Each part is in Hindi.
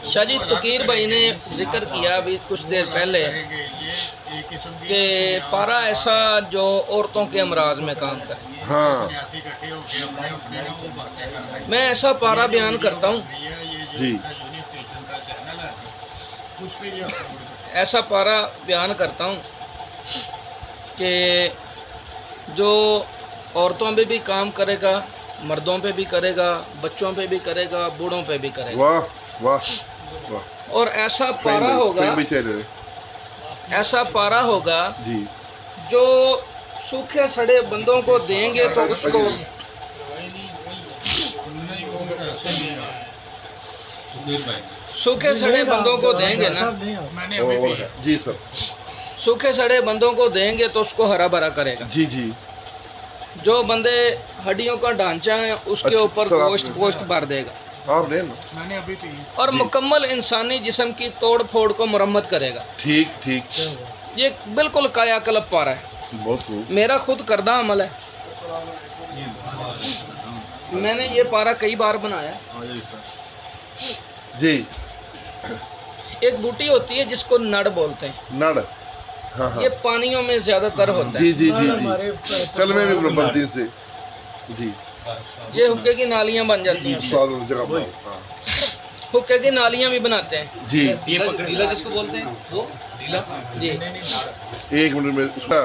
शाह जी, तकीर भाई ने जिक्र किया अभी कुछ देर पहले कि पारा ऐसा जो औरतों के अमराज में काम करे। हाँ मैं ऐसा पारा बयान करता हूँ, जी, ऐसा पारा बयान करता हूँ कि जो औरतों पे भी काम करेगा, मर्दों पे भी करेगा, बच्चों पे भी करेगा, बूढ़ों पे भी करेगा। वाह वाह वाह। और ऐसा पारा होगा, भी चल रहे ऐसा पारा होगा जी। जो सूखे सड़े बंदों को देंगे तो उसको सूखे सड़े बंदों को देंगे ना, जी सर, सूखे सड़े बंदों को देंगे तो उसको हरा भरा करेगा। जी जी। जो बंदे हड्डियों का ढांचा है उसके अच्छा, ऊपर सर, गोश्त गोश्त भर देगा आपने ना मैंने अभी पी। और जी। मुकम्मल इंसानी जिस्म की तोड़ फोड़ को मुरम्मत करेगा। ठीक ठीक, ये बिल्कुल कायाकल्प पारा है, बहुत खूब। मेरा खुद करदा अमल है। मैंने ये पारा कई बार बनाया। जी। एक बूटी होती है जिसको नड़ बोलते हैं, नड़, हाँ हाँ, ये पानियों में ज्यादातर होता जी है। जी जी जी, कल में भी बनती है इससे जी। ये हुक्के की नालियां बन जाती हैं, स्वाद और जगह पर, हाँ। हुक्के की नालियां भी बनाते हैं जी। डीला जिसको बोलते हैं वो डीला जी। एक मिनट में उसका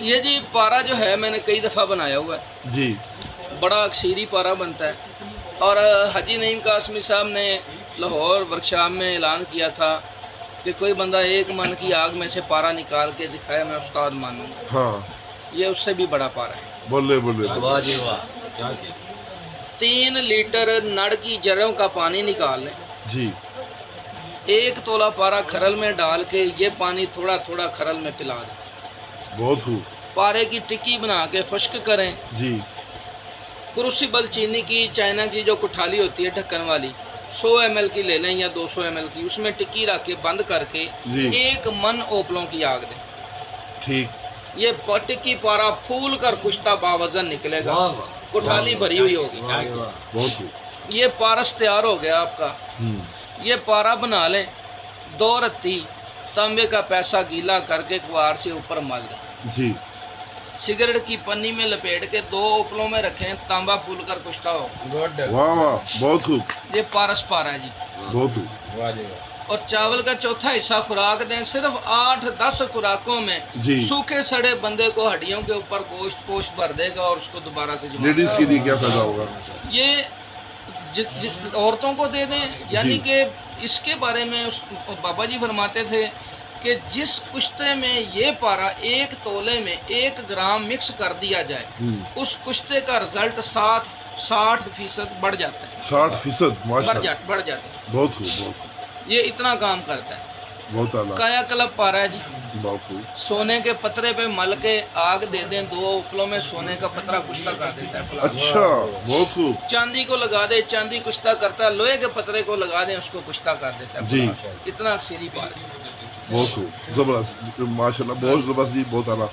ये जी पारा जो है मैंने कई दफ़ा बनाया हुआ है, जी। बड़ा अक्सीरी पारा बनता है। और हाजी नईम कासमी साहब ने लाहौर वर्कशॉप में ऐलान किया था कि कोई बंदा एक मन की आग में से पारा निकाल के दिखाया, मैं उस्ताद मानूंगा। हाँ, ये उससे भी बड़ा पारा है। बोले बोले, वाह जी वाह। 3 लीटर नड़ की जड़ों का पानी निकाल लें, जी। 1 तोला पारा खरल में डाल के ये पानी थोड़ा थोड़ा खरल में पिला दें। बहुत खूब। पारे की टिक्की बना के खुश्क करें। जी। क्रूसिबल चीनी की, चाइना की जो कुठाली होती है ढक्कन वाली, 100 ml की ले लें या 200 ml की, उसमें टिक्की रख के बंद करके जी। 1 मन ओपलों की आग दें। ठीक। ये टिक्की पारा फूल कर कुश्ता बावजन निकलेगा, कुठाली भरी हुई होगी। बहुत खूब। ये पारस तैयार हो गया आपका। ये पारा बना लें, 2 रत्ती तांबे का पैसा गीला करके अखबार से ऊपर मल दें। जी। सिगरेट की पन्नी में लपेट के 2 ओपलों में रखें, तांबा फूल कर कुश्ता हो। वाह वाह, बहुत खूब, ये पारस पारा है जी। बहुत खूब। और चावल का चौथा हिस्सा खुराक दें। सिर्फ 8-10 खुराकों में जी। सूखे सड़े बंदे को हड्डियों के ऊपर गोश्त पोस्ट भर देगा और उसको दोबारा से जमा लेडीज के लिए क्या फायदा होगा? ये औरतों को दे दें, यानी कि इसके बारे में बाबा जी फरमाते थे कि जिस कुश्ते में ये पारा 1 तोले में 1 ग्राम मिक्स कर दिया जाए, उस कुश्ते का रिजल्ट 60% बढ़ जाता है। 60% माशाल्लाह, बढ़ जाता है। बहुत खूब, बहुत खूब, ये इतना काम करता है। बहुत आला, कायाकल्प पारा है जी। बहुत खूब। सोने के पतरे पे मल के आग दे दें, 2 उपलों में सोने का पतरा कुश्ता कर देता है। अच्छा, बहुत खूब। चांदी को लगा दे, चांदी कुश्ता करता है। लोहे के पतरे को लगा दें, उसको कुश्ता कर देता है। जी। इतना अक्सीरी पारा है। बहुत खूब, जबरदस्त, माशाल्लाह, बहुत जबरदस्त जी, बहुत आला।